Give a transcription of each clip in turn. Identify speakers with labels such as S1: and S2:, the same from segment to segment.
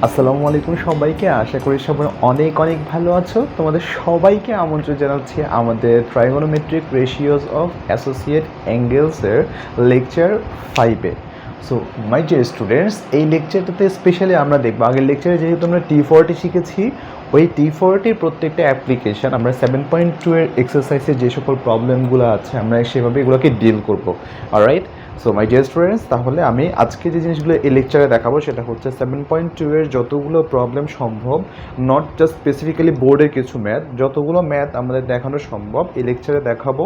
S1: আসসালামু আলাইকুম সবাইকে। আশা করি সবাই অনেক অনেক ভালো আছো। তোমাদের সবাইকে আমন্ত্রণ জানাচ্ছি আমাদের ট্রাইগোনোমেট্রিক রেশিওস অফ অ্যাসোসিয়েট অ্যাঙ্গেলসের লেকচার 5-এ। সো মাই ডিয়ার স্টুডেন্টস, এই লেকচারটাতে স্পেশালি আমরা দেখবো, আগের লেকচারে যেহেতু আমরা T40 শিখেছি, ওই T40 প্রত্যেকটা অ্যাপ্লিকেশান আমরা 7.2 এর এক্সারসাইজে যে সকল প্রবলেমগুলো আছে আমরা সেভাবে এগুলোকে ডিল করবো। Alright, so my dear students, তাহলে আমি আজকে যে জিনিসগুলো এই লেকচারে দেখাবো সেটা হচ্ছে 7.2 এর যতগুলো প্রবলেম সম্ভব, নট জাস্ট স্পেসিফিক্যালি বোর্ডের কিছু ম্যাথ, যতগুলো ম্যাথ আমাদের দেখানো সম্ভব এই লেকচারে দেখাবো,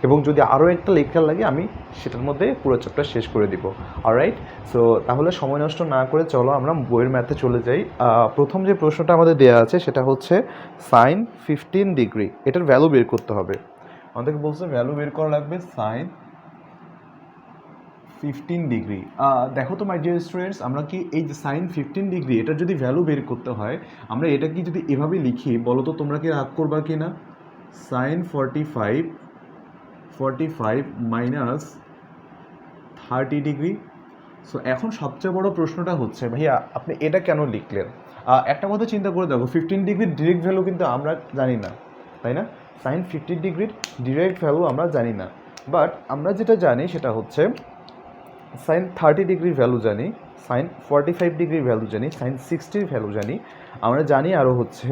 S1: এবং যদি আরও একটা লেকচার লাগে আমি সেটার মধ্যে পুরো চ্যাপ্টার শেষ করে দিব। অলরাইট, সো তাহলে সময় নষ্ট না করে চলো আমরা বইয়ের ম্যাথে চলে যাই। প্রথম যে প্রশ্নটা আমাদের দেওয়া আছে সেটা হচ্ছে সাইন 15 ডিগ্রি, এটার ভ্যালু বের করতে হবে। আমাদেরকে বলছে ভ্যালু বের করা লাগবে সাইন 15 ডিগ্রি। দেখো তো মাই ডিয়ার স্টুডেন্টস, আমরা কি এই যে সাইন 15 ডিগ্রি এটার যদি ভ্যালু বের করতে হয়, আমরা এটা কি যদি এভাবে লিখি বলো তো তোমরা কি রাগ করবা কি না? Sign 45 minus 30 degree. সো এখন সবচেয়ে বড় প্রশ্নটা হচ্ছে, ভাইয়া আপনি এটা কেন লিখলেন? একটা কথা চিন্তা করে দেখো, 15 ডিগ্রির ডিরেক্ট ভ্যালু কিন্তু আমরা জানি না, তাই না? সাইন 15 ডিগ্রির ডিরেক্ট ভ্যালু আমরা জানি না, বাট আমরা যেটা জানি সেটা হচ্ছে সাইন 30 ডিগ্রির ভ্যালু জানি, সাইন 45 ডিগ্রির ভ্যালু জানি, সাইন 60-র ভ্যালু জানি, আমরা জানি আরও হচ্ছে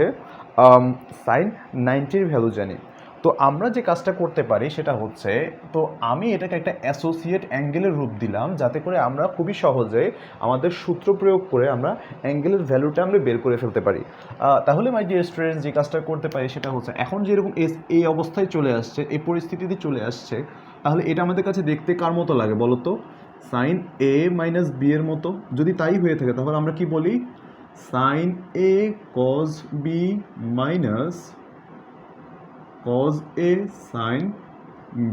S1: সাইন 90-র ভ্যালু জানি। তো আমরা যে কাজটা করতে পারি সেটা হচ্ছে, তো আমি এটাকে একটা অ্যাসোসিয়েট অ্যাঙ্গেলের রূপ দিলাম যাতে করে আমরা খুবই সহজে আমাদের সূত্র প্রয়োগ করে আমরা অ্যাঙ্গেলের ভ্যালুটা আমরা বের করে ফেলতে পারি। তাহলে মাই ডিয়ার স্টুডেন্টস, যে কাজটা করতে পারি সেটা হচ্ছে, এখন যেরকম এই অবস্থায় চলে আসছে, এই পরিস্থিতিতে চলে আসছে, তাহলে এটা আমাদের কাছে দেখতে কার মতো লাগে বলো তো? সাইন এ মাইনাস বি এর মতো। যদি তাই হয়ে থাকে তাহলে আমরা কি বলি? Sine A cos B minus cos A sine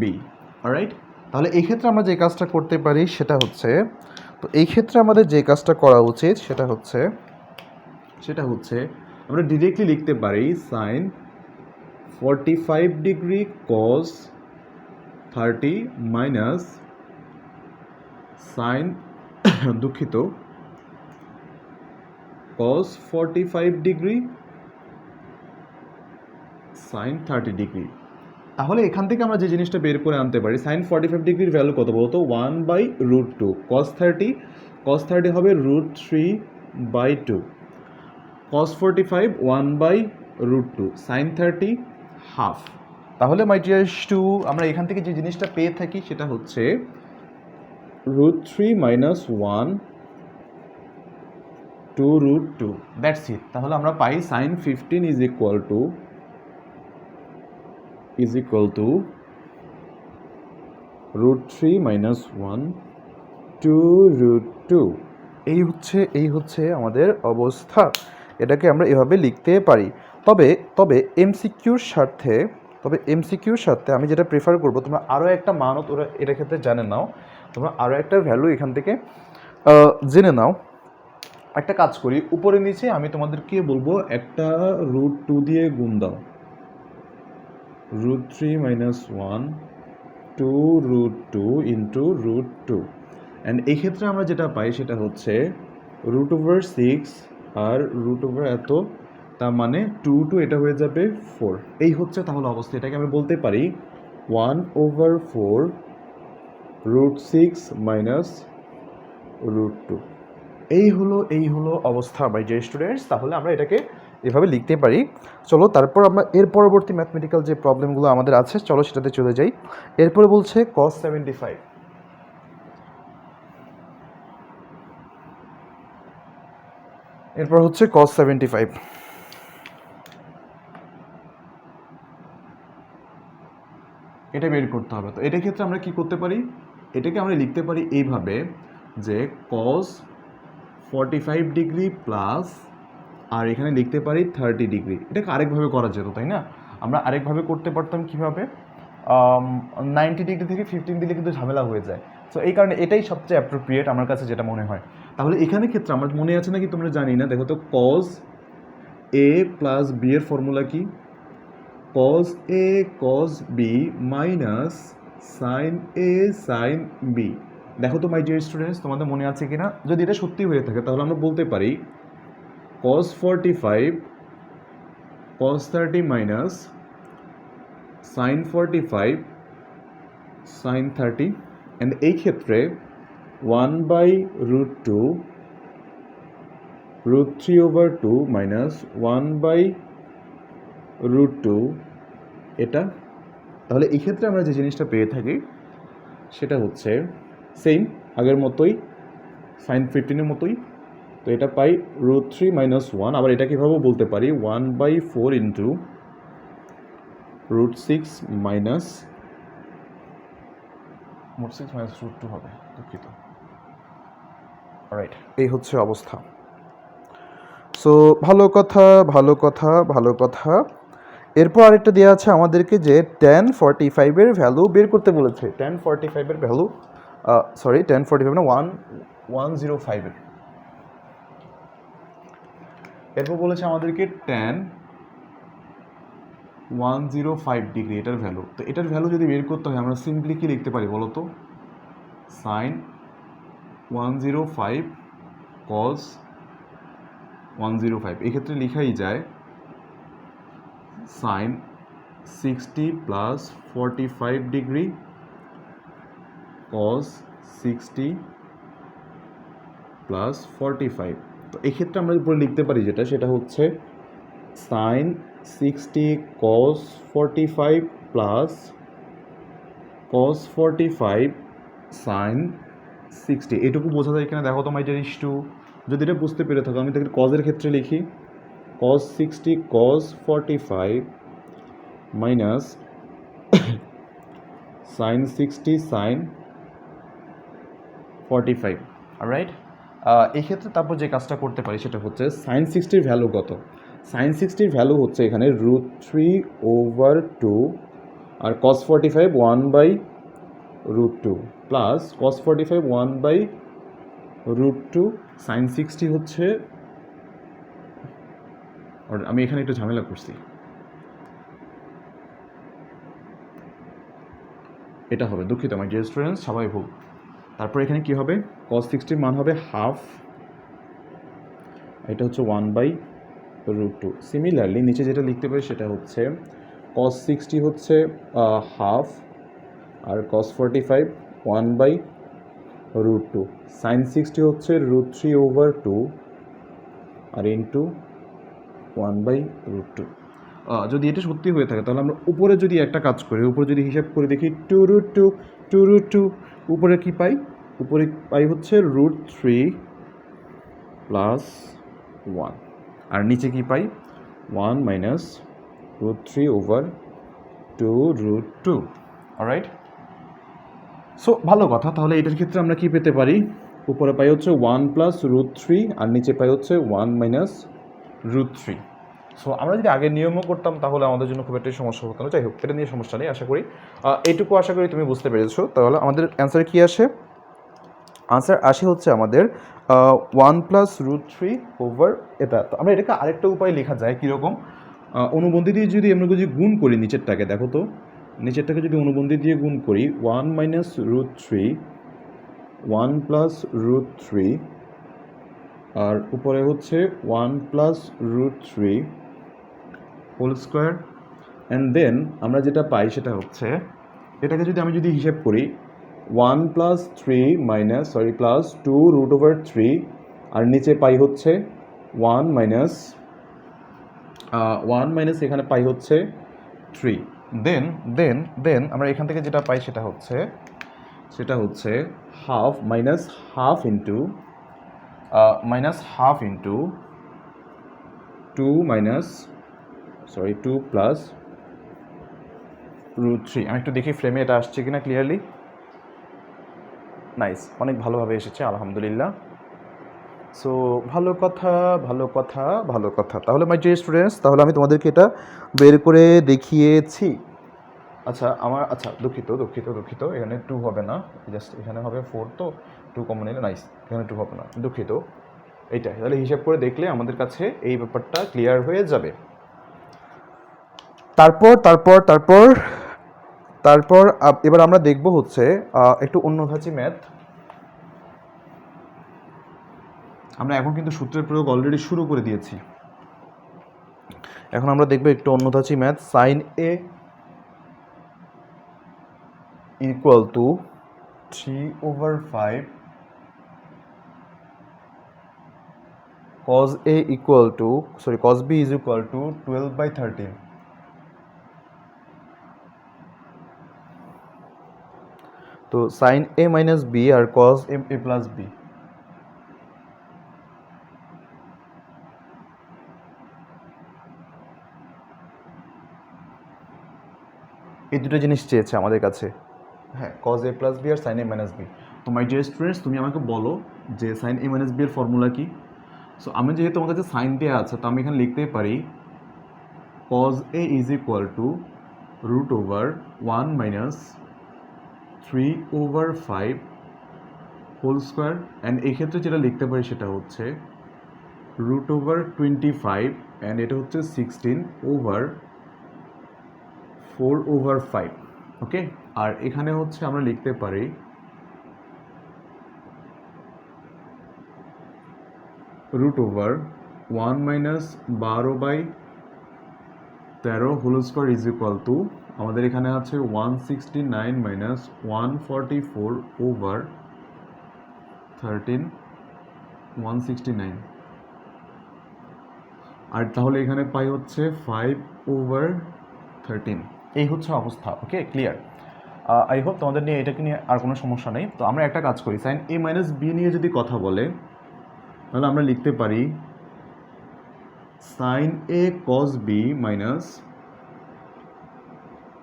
S1: B. Alright, তাহলে এই ক্ষেত্রে আমরা যে কাজটা করতে পারি সেটা হচ্ছে, তো এই ক্ষেত্রে আমাদের যে কাজটা করা উচিত সেটা হচ্ছে আমরা ডিরেক্টলি লিখতে পারি sine 45 degree cos 30 minus sine দুঃখিত cos 45 ডিগ্রি সাইন 30 ডিগ্রি। তাহলে এখান থেকে আমরা যে জিনিসটা বের করে আনতে পারি, সাইন 45 ডিগ্রির ভ্যালু কত বলতো? 1/√2। cos 30 হবে √3/2, cos 45 1/√2, সাইন 30 হাফ। তাহলে মাই ডিয়ার টু, আমরা এখান থেকে যে জিনিসটা পেয়ে থাকি সেটা হচ্ছে √3 - 1 2√2, দ্যাটস ইট। তাহলে আমরা পাই সাইন 15 ইজ ইকুয়াল টু √3 - 1 2√2। এই হচ্ছে আমাদের অবস্থা। এটাকে আমরা এভাবে লিখতে পারি। তবে এমসিকিউর স্বার্থে আমি যেটা প্রেফার করবো, তোমরা আরও একটা মানও তোমরা এটার ক্ষেত্রে জেনে নাও, তোমরা আরও একটা ভ্যালু এখান থেকে জেনে নাও। একটা কাজ করি, উপরে নিচে আমি তোমাদেরকে বলবো একটা √2 দিয়ে গুণ দাও, √3 - 1 2√2 ইন্টু √2। অ্যান্ড এই ক্ষেত্রে আমরা যেটা পাই সেটা হচ্ছে √6 আর √ এত, তার মানে 2 এটা হয়ে যাবে 4। এই হচ্ছে তাহলে অবস্থা। এটাকে আমি বলতে পারি 1/4 √6 মাইনাস √2। এই হলো অবস্থা বাই যে স্টুডেন্টস। তাহলে আমরা এটাকে এভাবে লিখতে পারি। চলো তারপর আমরা এর পরবর্তী ম্যাথমেটিক্যাল যে প্রবলেমগুলো আমাদের আছে, চলো সেটাতে চলে যাই। এরপরে বলছে cos 75। এরপর হচ্ছে cos 75। এটা বের করতে হবে। তো এটার ক্ষেত্রে আমরা কি করতে পারি? এটাকে আমরা লিখতে পারি এইভাবে যে cos 45 ডিগ্রি প্লাস, আর এখানে লিখতে পারি 30 ডিগ্রি। এটাকে আরেকভাবে করা যেত, তাই না? আমরা আরেকভাবে করতে পারতাম কীভাবে? 90 ডিগ্রি থেকে 15 দিলে কিন্তু ঝামেলা হয়ে যায়। সো এই কারণে এটাই সবচেয়ে অ্যাপ্রোপ্রিয়েট আমার কাছে যেটা মনে হয়। তাহলে এখানে ক্ষেত্রে আমার মনে আছে নাকি তোমরা জানি না, দেখো তো cos a প্লাস b এর ফর্মুলা কি? cos a cos b minus sine a sine b। দেখো তো মাই ডিয়ার স্টুডেন্টস, তোমাদের মনে আছে কিনা? যদি এটা সত্যি হয়ে থাকে তাহলে আমরা বলতে পারি cos 45 cos 30 minus sin 45 sin 30 and এই ক্ষেত্রে 1 by root 2 root 3 over 2 minus 1 by root 2 এটা তাহলে এই ক্ষেত্রে আমরা যে জিনিসটা পেয়ে থাকি সেটা হচ্ছে সেম আগের মতোই sin 15 এর মতোই তো এটা পাই root 3 minus 1 আবার এটা কিভাবে বলতে পারি 1 by 4 into root 6 minus root 6 minus root 2 হবে দুঃখিত রাইট এই হচ্ছে অবস্থা সো ভালো কথা ভালো কথা ভালো কথা এরপর আরেকটা দেওয়া আছে আমাদেরকে যে tan 45 এর ভ্যালু বের করতে বলেছে tan 45 এর ভ্যালু সরি tan 45 না 105 এর এরপর বলেছে আমাদেরকে tan 105 ডিগ্রি এটার ভ্যালু তো এটার ভ্যালু যদি বের করতে হয় আমরা সিম্পলি কি লিখতে পারি বলো তো sin 105 cos 105 এক্ষেত্রে লেখাই যায় sin 60 plus 45 degree cos 60 plus 45 তো এক্ষেত্রে আমরা উপরে লিখতে পারি যেটা সেটা হচ্ছে sin 60 cos 45 plus cos 45 sin 60 এটুকু বোঝা যায় কিনা দেখো তো মাই ডিয়ার ইস টু যদি এটা বুঝতে পেরে থাকো আমি তাকে cos এর ক্ষেত্রে লিখি cos 60 cos 45 minus sin 60 sin 45 alright এই ক্ষেত্রে তারপর যে কাজটা করতে পারি সেটা হচ্ছে sin 60 এর ভ্যালু কত sin 60 এর ভ্যালু হচ্ছে এখানে √3/2 আর cos 45 1/√2 প্লাস cos 45 1/√2 sin 60 হচ্ছে আমি এখানে একটু ঝামেলা করছি এটা হবে দুঃখিত আমার ডিয়ার স্টুডেন্টস সবাই ভুল তারপর এখানে কি হবে cos 60 মান হবে হাফ এটা হচ্ছে 1/√2 সিমিলারলি নিচে যেটা লিখতে পারি সেটা হচ্ছে cos 60 হচ্ছে হাফ আর cos 45 1/√2 sin 60 হচ্ছে √3/2 আর ইনটু 1/√2 যদি এটা সত্যি হয়ে থাকে তাহলে আমরা উপরে যদি একটা কাজ করি উপরে যদি হিসাব করে দেখি 2√2 উপরে কি পাই উপরে পাই হচ্ছে √3 প্লাস 1 আর নিচে কি পাই 1 মাইনাস √3/2√2 অলরাইট সো ভালো কথা তাহলে এটার ক্ষেত্রে আমরা কি পেতে পারি উপরে পাই হচ্ছে 1 প্লাস √3 আর নিচে পাই হচ্ছে 1 মাইনাস √3 সো আমরা যদি আগের নিয়মও করতাম তাহলে আমাদের জন্য খুব একটা সমস্যা হতো না যাই হোক এটা নিয়ে সমস্যা নেই আশা করি এইটুকু আশা করি তুমি বুঝতে পেরেছো তাহলে আমাদের অ্যান্সার কি আসে আনসার আসে হচ্ছে আমাদের 1 প্লাস √3 ওভার এটা তো আমরা এটাকে আরেকটা উপায় লেখা যায় কীরকম অনুবন্ধী দিয়ে যদি আমরা যদি গুণ করি নিচেরটাকে দেখো তো নিচেরটাকে যদি অনুবন্ধী দিয়ে গুণ করি 1 মাইনাস √3 1 প্লাস √3 আর উপরে হচ্ছে 1 plus √3 whole square and then আমরা যেটা পাই সেটা হচ্ছে এটাকে যদি আমি যদি হিসেব করি 1 প্লাস 3 মাইনাস প্লাস 2√3 আর নিচে পাই হচ্ছে 1 মাইনাস এখানে পাই হচ্ছে 3 দেন আমরা এখান থেকে যেটা পাই সেটা হচ্ছে half minus half into into 2 minus 2 plus √3 আমি একটু দেখি ফ্রেমে এটা আসছে কিনা ক্লিয়ারলি নাইস অনেক ভালোভাবে এসেছে আলহামদুলিল্লাহ সো ভালো কথা তাহলে মাই ডিয়ার স্টুডেন্টস তাহলে আমি তোমাদেরকে এটা বের করে দেখিয়েছি আচ্ছা দুঃখিত এখানে 2 হবে না জাস্ট এখানে হবে 4 তো 2 কমন নিলে নাইস এখানে 2 হবে না দুঃখিত এইটাই তাহলে হিসাব করে দেখলে আমাদের কাছে এই ব্যাপারটা ক্লিয়ার হয়ে যাবে তারপর এবার আমরা দেখব হচ্ছে একটু অন্য ধাঁচি ম্যাথ আমরা এখন কিন্তু সূত্রের প্রয়োগ অলরেডি শুরু করে দিয়েছি। এখন আমরা দেখব একটু অন্য ধাঁচি math. Sine A equal to 3/5 cos A equal to cos B is equal to 12/13. তো sin A minus B R cos A plus B। এই দুটো জিনিস চেয়েছে আমাদের কাছে, হ্যাঁ, cos A plus B R sin A minus B। তো মাই dear students, তুমি আমাকে বলো যে sin A minus B এর ফর্মুলা কি। সো আমি যেহেতু আমার কাছে সাইন দেওয়া আছে, তো আমি এখানে লিখতেই পারি cos A is equal to √1 minus 3/5 whole square, and এই ক্ষেত্রে যেটা লিখতে পারি সেটা হচ্ছে √25, অ্যান্ড এটা হচ্ছে 16/4/5। ওকে, আর এখানে হচ্ছে আমরা লিখতে পারি √1 minus 12/13 whole square is equal to, আমাদের এখানে আছে 169 minus 144/13 169, আর তাহলে এখানে পাই হচ্ছে 5/13। এই হচ্ছে অবস্থা। ওকে, ক্লিয়ার? আই হোপ তোমাদের নিয়ে এটাকে নিয়ে আর কোনো সমস্যা নেই। তো আমরা একটা কাজ করি, সাইন A minus B নিয়ে যদি কথা বলে তাহলে আমরা লিখতে পারি sin A cos B minus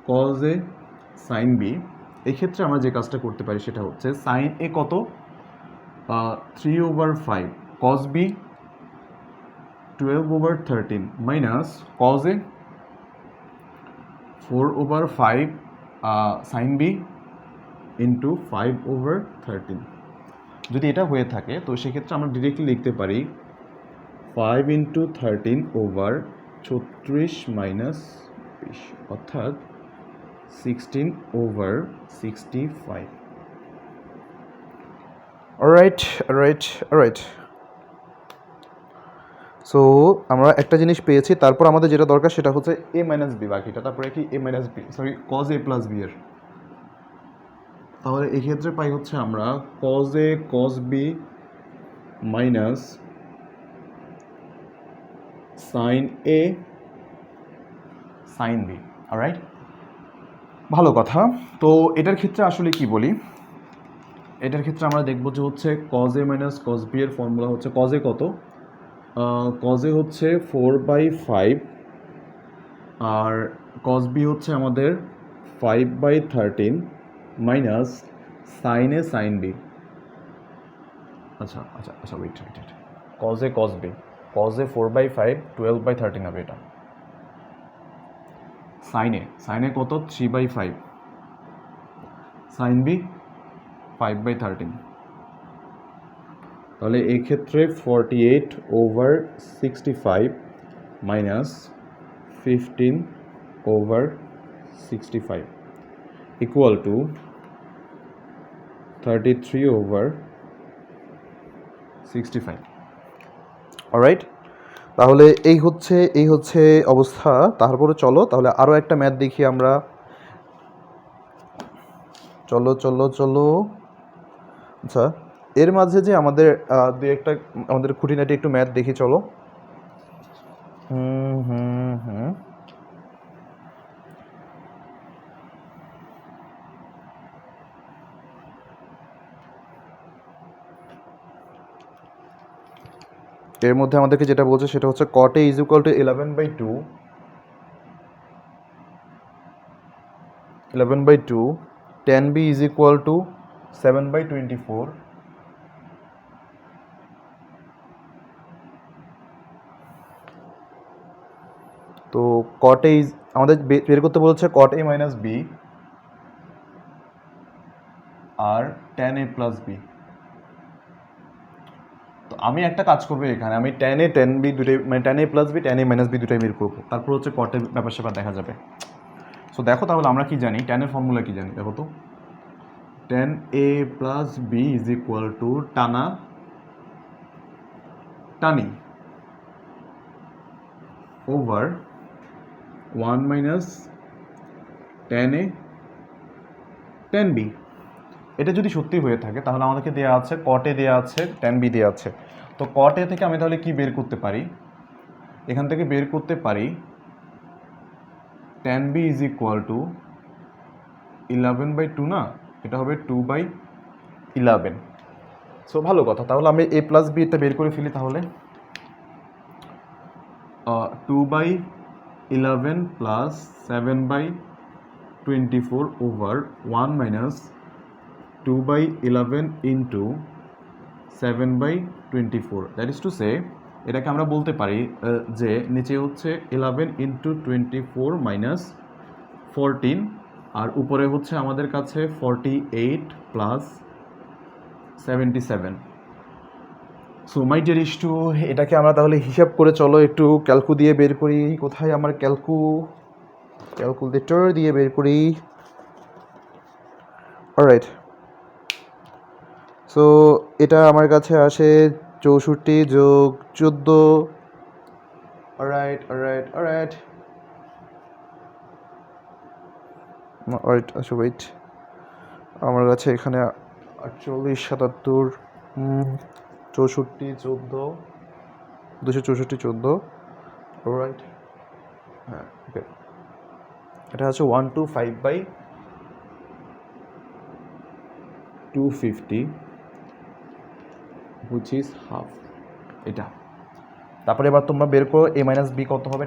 S1: cos A sin B। এই ক্ষেত্রে আমরা যে কাজটা করতে পারি সেটা হচ্ছে sin A কত, 3/5, cos B 12/13 minus cos A 4/5 sin B into 5/13। যদি এটা হয়ে থাকে তো সেক্ষেত্রে আমরা ডিরেক্টলি লিখতে পারি 5 × 13/36 মাইনাস 20, অর্থাৎ 16/65। অলরাইট। সো আমরা একটা জিনিস পেয়েছি, তারপর আমাদের যেটা দরকার সেটা হচ্ছে A minus B বাকিটা, তারপরে কি A minus B cos A plus B এর। তাহলে এক্ষেত্রে পাই হচ্ছে আমরা cos A cos B minus sin A sin B। Alright, ভালো কথা। তো এটার ক্ষেত্রে আসলে কি বলি, এটার ক্ষেত্রে আমরা দেখব যে হচ্ছে cos A minus cos B এর ফর্মুলা হচ্ছে cos A কত, cos A হচ্ছে 4/5 আর cos B হচ্ছে আমাদের 5/13 minus sin A sin B। আচ্ছা wait, cos A cos B, cos A 4/5 12/13 হবে এটা। sin A কত, 3/5, sin B 5/13। তাহলে এই ক্ষেত্রে 48/65 মাইনাস 15/65 ইকুয়াল টু 33/65। অলরাইট, তাহলে এই হচ্ছে অবস্থা। তারপরে চলো তাহলে আরও একটা ম্যাথ দেখি আমরা। চলো। আচ্ছা, এর মাঝে যে আমাদের দু একটা আমাদের খুঁটিনাটি একটু ম্যাথ দেখি, চলো। এর মধ্যে আমাদেরকে যেটা বলছে সেটা হচ্ছে cot A is equal to 11/2 tan B is equal to 7/24। তো cot A আমাদের বের করতে বলছে cot A minus B R tan A plus B। তো আমি একটা কাজ করবো এখানে, আমি tan A tan B দুটোই, মানে tan A plus B tan A minus B দুটোই বের করবো, তারপর হচ্ছে cot এর ব্যাপার স্যাপার দেখা যাবে। সো দেখো তাহলে আমরা কি জানি, tan এর ফর্মুলা কি জানি দেখো তো, tan A plus B is equal to টানা টানি over 1 minus tan A tan B। এটা যদি সত্যি হয়ে থাকে তাহলে আমাদেরকে দেওয়া আছে cot A দেওয়া আছে tan B দেওয়া আছে। তো cot A থেকে আমি তাহলে কি বের করতে পারি? এখান থেকে বের করতে পারি tan B is equal two 11/2 না, এটা হবে 2/11। সো ভালো কথা, তাহলে আমি a প্লাস বি এটা বের করে ফেলি। তাহলে 2/11 plus 7/24 over 1 minus 2/11 into 7/24, that is to সে এটাকে আমরা বলতে পারি যে নিচে হচ্ছে 11 ইন্টু 24 মাইনাস 14 আর উপরে হচ্ছে আমাদের কাছে 48 plus 77। So my deer is to, এটাকে আমরা তাহলে হিসাব করে চলো একটু ক্যালকু দিয়ে বের করি। কোথায় আমার ক্যালকুলেটর দিয়ে বের করি। অলরাইট, সো এটা আমার কাছে আসে 64 যোগ 14। অলরাইট আচ্ছা ওয়েট, আমার কাছে এখানে 48 77 64 14 264 14। অলরাইট, হ্যাঁ ওকে, এটা হচ্ছে 125/250 হুইচ ইজ হাফ। এটা তারপরে এবার তোমরা বের করো a মাইনাস বি কত হবে।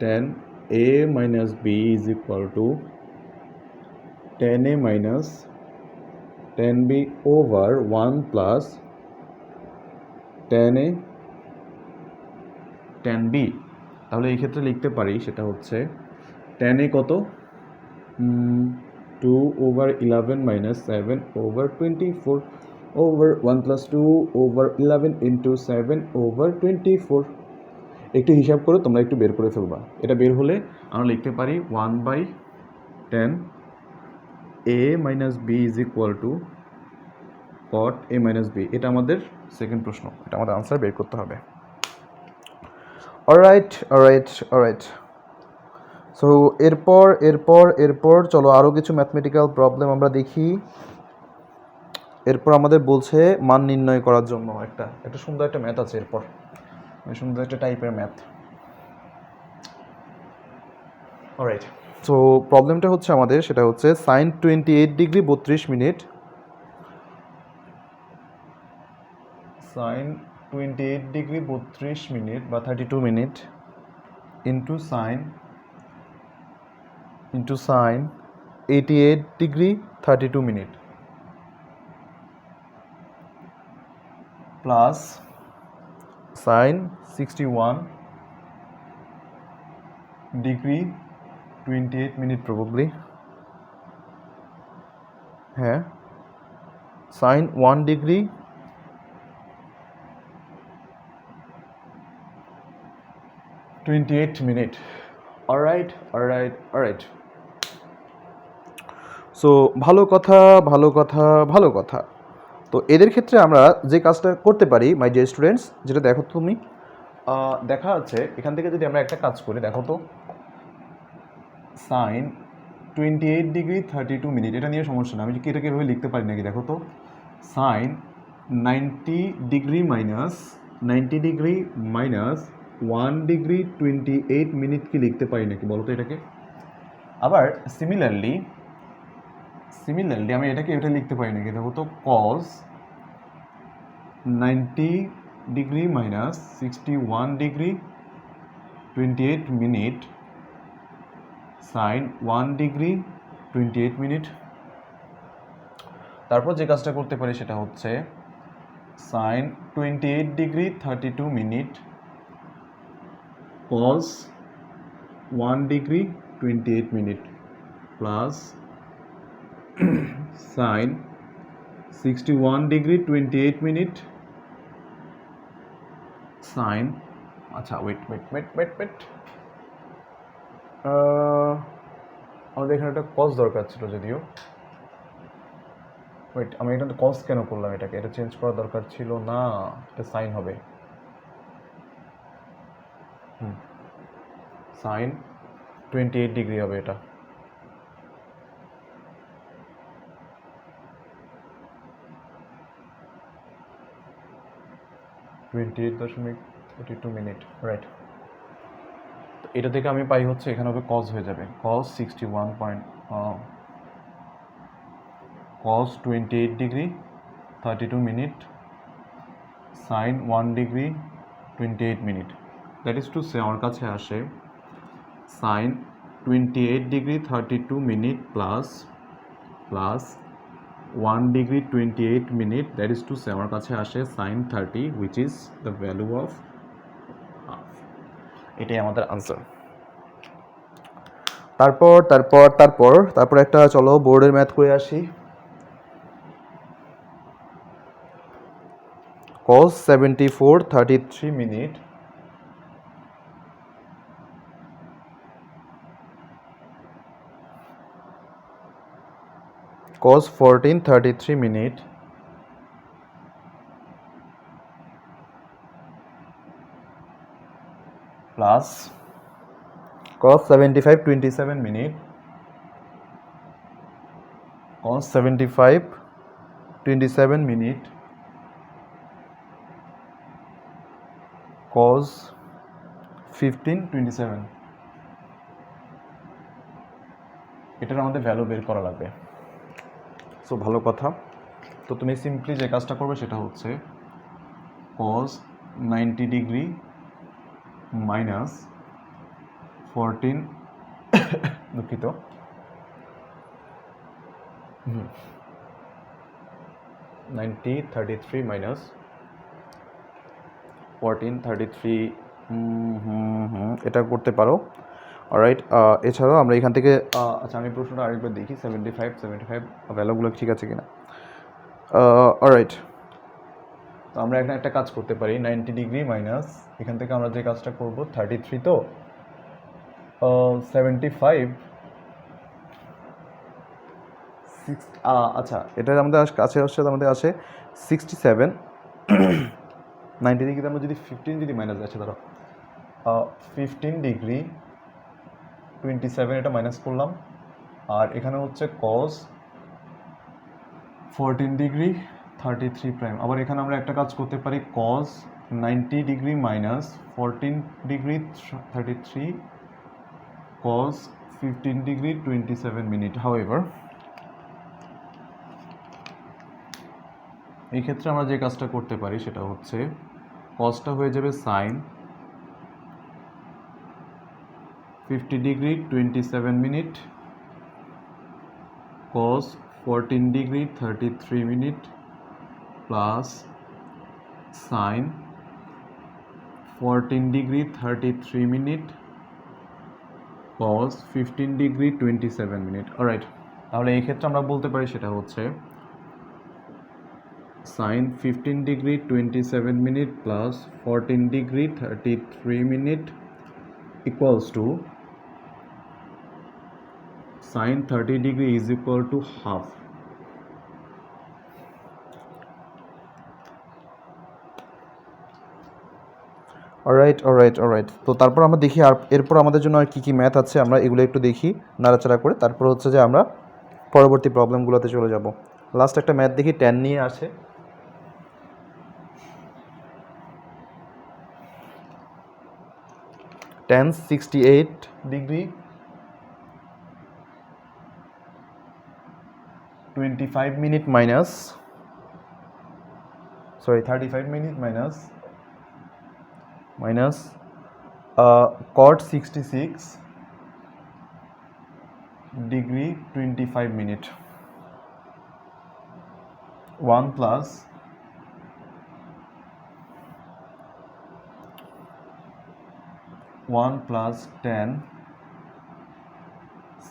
S1: tan a minus B is equal to tan a minus tan b over 1 plus tan a tan b। তাহলে এই ক্ষেত্রে লিখতে পারি সেটা হচ্ছে tan a কত 2/11 মাইনাস 7/24 ওভার 1 প্লাস 2/11 ইন্টু 7/24। একটু হিসাব করে তোমরা একটু বের করে ফেলবা। এটা বের হলে আমরা লিখতে পারি 1/10 a minus B is equal to cot a minus B. এটা আমাদের সেকেন্ড প্রশ্ন, এটা আমাদের আনসার বের করতে হবে। অলরাইট। সো এরপর চলো আরও কিছু ম্যাথমেটিক্যাল প্রবলেম আমরা দেখি। এরপর আমাদের বলছে মান নির্ণয় করার জন্য একটা সুন্দর একটা ম্যাথ আছে। এরপর সুন্দর একটা টাইপের ম্যাথ। অলরাইট, সো প্রবলেমটা হচ্ছে আমাদের সেটা হচ্ছে sin 28 degree 32 minute, sin 28 degree 32 minute বা 32 minute into sin 88 degree 32 minute plus sin 61 degree 28 minute probably, হ্যাঁ sin 1 degree 28 minute. Alright. So ভালো কথা। তো এদের ক্ষেত্রে আমরা যে কাজটা করতে পারি মাই ডিয়ার স্টুডেন্টস, যেটা দেখো তুমি দেখা যাচ্ছে এখান থেকে যদি আমরা একটা কাজ করি, দেখো তো sin 28 ডিগ্রি 32 মিনিট, এটা নিয়ে সমস্যা না, আমি কি এটাকে এভাবে লিখতে পারি নাকি? দেখো তো sin 90 degree minus 1 degree 28 minute কি লিখতে পারি নাকি বলো তো এটাকে? আবার সিমিলারলি আমি এটা লিখতে পারি নাকি? দেখো তো cos 90 degree minus 61 degree 28 minute sin 1 degree 28 minute. তারপর যে কাজটা করতে পারি সেটা হচ্ছে sin 28 degree 32 minute cos 1 degree 28 minute plus sin 61 degree 28 minute sin, আচ্ছা ওয়েট আমাদের এখানে একটা cos দরকার ছিল, যদিও ওয়েট, আমি এটা কস কেন করলাম? এটাকে এটা চেঞ্জ করার দরকার ছিল না, এটা সাইন হবে। সাইন 28 ডিগ্রি হবে এটা। (28.32 রাইট। তো এটা থেকে আমি পাই হচ্ছে এখানে হবে কজ হয়ে যাবে cos 28 degree 32 minute sine 1 degree 28 minute. That is to say আমার কাছে আসে sine 28 degree 32 minute plus 1 degree 28 minute, that is to say আমার কাছে আসে sine 30, which is the value of half. এটাই আমাদের আনসার। তারপর একটা চলো বোর্ডের ম্যাথ করে আসি। cos 74 33 minute cos 14 33 minute plus cos 75 27 minute cos 75 27 minute cos 15 27। এটার আমাদের ভ্যালু বের করা লাগবে। সো ভালো কথা। তো তুমি সিম্পলি যে কাজটা করবে সেটা হচ্ছে cos 90 ডিগ্রি মাইনাস 14 দুঃখিত 90 33 মাইনাস 14 33 এটা করতে পারো। অলরাইট, এছাড়াও আমরা এখান থেকে আচ্ছা আমি প্রশ্নটা আরেকবার দেখি 75 ভ্যালুগুলো ঠিক আছে কিনা। অলরাইট, তো আমরা এখানে একটা কাজ করতে পারি 90 ডিগ্রি মাইনাস এখান থেকে আমরা যে কাজটা করব 33 তো 75 আচ্ছা এটা আমাদের কাছে আসছে, আমাদের আছে 67 90 ডিগ্রিতে আমরা যদি 15 যদি মাইনাস আছে ধরো 15 ডিগ্রি 27 এটা মাইনাস করলাম, আর এখানে হচ্ছে cos 14 ডিগ্রি 33 প্রাইম। আবার এখানে আমরা একটা কাজ করতে পারি cos 90 degree minus 14 degree 33 cos 15 degree 27 minute. However এই ক্ষেত্রে আমরা যে কাজটা করতে পারি সেটা হচ্ছে cosটা হয়ে যাবে sine 50 degree 27 minute cos 14 degree 33 minute plus sine 14 degree 33 minute cos 15 degree 27 minute. Alright, তাহলে এই ক্ষেত্রে আমরা বলতে পারি সেটা হচ্ছে sine 15 degree 27 minute plus 14 degree 33 minute equals to sine 30 degree is equal to half. Alright, তো তারপর আমরা দেখি আর এরপর আমাদের জন্য আর কী কী ম্যাথ আছে আমরা এগুলো একটু দেখি নাড়াচাড়া করে, তারপর হচ্ছে যে আমরা পরবর্তী প্রবলেমগুলোতে চলে যাব। লাস্ট একটা ম্যাথ দেখি, tan নিয়ে আছে। tan 68 degree 25 minute minus 35 minute minus cot 66 degree 25 minute 1 plus 10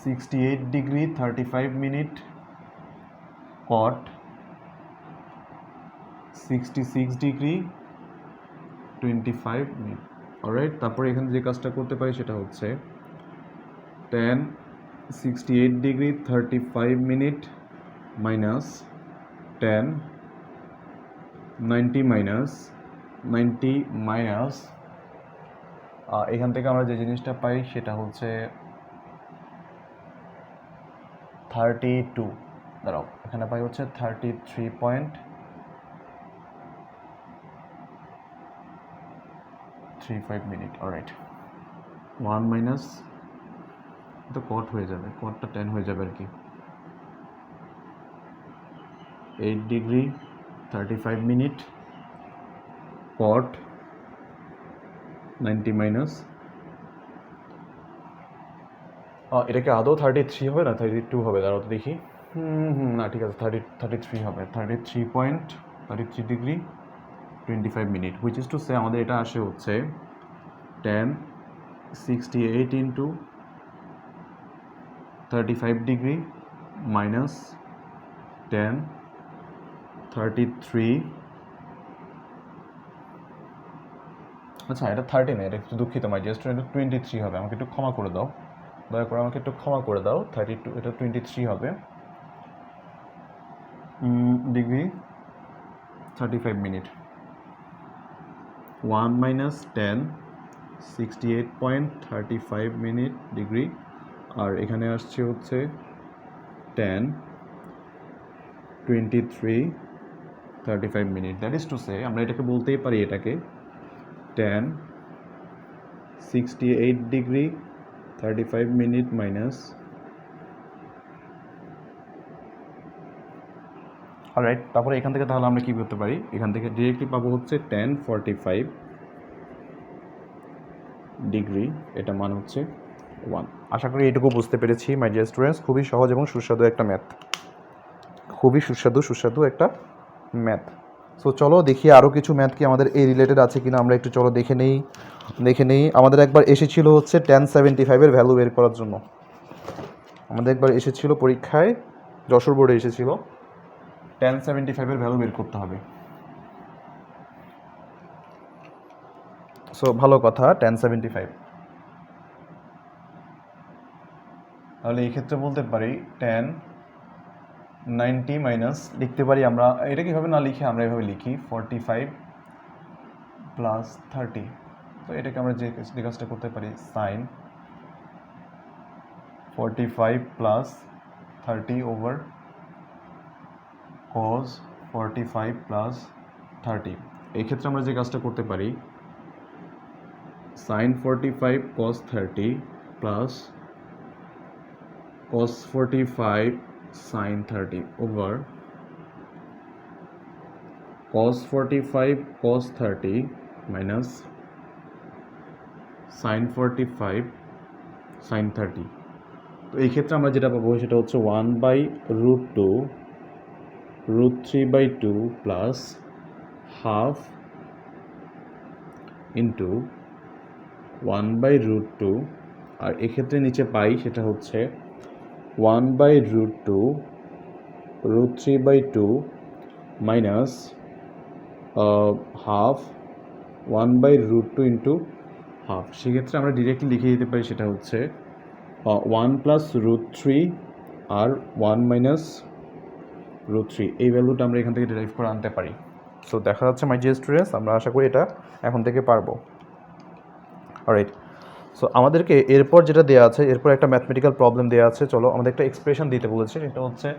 S1: 68 degree 35 minute cot 66 degree 25 minute. Alright, তারপরে এখানে যে কাজটা করতে পারি সেটা হচ্ছে tan 68 degree 35 minute minus 10 90 minus এখান থেকে আমরা যে জিনিসটা পাই সেটা হচ্ছে 32, দাঁড়াও এখানে পাই হচ্ছে 33.35 মিনিট। অলরাইট, 1 মাইনাস, তো কট হয়ে যাবে, কটটা 10 হয়ে যাবে আর কি, 8 ডিগ্রি 35 মিনিট কট 90 মাইনাস, এটা কি আদৌ 33 হবে না 32 হবে, দাঁড়াও তো দেখি। না ঠিক আছে, 33 হবে, 33 degree 25 minute, which is to সে আমাদের এটা আসে হচ্ছে 10 68 ইন্টু 35 ডিগ্রি মাইনাস 10 33, আচ্ছা এটা 30 না, এটা একটু দুঃখিত, মাই জাস্ট এটা 23 হবে, আমাকে একটু ক্ষমা করে দাও, দয়া করে আমাকে একটু ক্ষমা করে দাও, 32 এটা 23 হবে degree 35 minute, 1 minus 10 68.35 minute degree, আর এখানে আসছে হচ্ছে 10 23 35 minute, that is to say আমরা এটাকে বলতেই পারি এটাকে 10 68 ডিগ্রি 35 মিনিট মাইনাস, অলরাইট, তারপরে এখান থেকে তাহলে আমরা কী করতে পারি, এখান থেকে ডিরেক্টলি পাবো হচ্ছে 1045 ডিগ্রি, এটা মান হচ্ছে 1। আশা করি এইটুকু বুঝতে পেরেছি মাই ডিয়ার স্টুডেন্টস, খুবই সহজ এবং সুস্বাদু একটা ম্যাথ, খুবই সুস্বাদু একটা ম্যাথ। সো চলো দেখি আরও কিছু ম্যাথ কি আমাদের এই রিলেটেড আছে কিনা, আমরা একটু চলো দেখে নেই। আমাদের একবার এসেছিল হচ্ছে 1075-এর ভ্যালু বের করার জন্য, আমাদের একবার এসেছিল পরীক্ষায়, যশোর বোর্ডে এসেছিল 1075-এর ভ্যালু বের করতে হবে। সো ভালো কথা, 1075, তাহলে এই ক্ষেত্রে বলতে পারি 1090 মাইনাস, লিখতে পারি আমরা এটা কীভাবে না লিখে আমরা এভাবে লিখি 45 প্লাস 30, তো এটাকে আমরা যে কাজটা করতে পারি sine 45 plus 30 over cos 45 plus 30, এই ক্ষেত্রে আমরা যে কাজটা করতে পারি sine 45 cos 30 plus cos 45 sin 30 over cos 45 cos 30 minus sin 45 sin 30, তো এই ক্ষেত্রে আমরা যেটা পাবো সেটা হচ্ছে 1/√2 √3/2 প্লাস হাফ ইন্টু 1/√2, আর এক্ষেত্রে নিচে পাই সেটা হচ্ছে 1/√2 √3/2 মাইনাস হাফ 1/√2 ইন্টু হাফ, সেক্ষেত্রে আমরা ডিরেক্টলি লিখে দিতে পারি সেটা হচ্ছে 1 প্লাস √3 আর 1 মাইনাস √3, এই ভ্যালুটা আমরা এখান থেকে ডিরাইভ করে আনতে পারি। সো দেখা যাচ্ছে মাই ডিয়ার স্টুডেন্টস, আমরা আশা করি এটা এখন থেকে পারবো। অলরাইট, সো আমাদেরকে এরপর যেটা দেওয়া আছে, এরপর একটা ম্যাথমেটিক্যাল প্রবলেম দেওয়া আছে, চলো আমাদের একটা এক্সপ্রেশন দিতে বলেছে, এটা হচ্ছে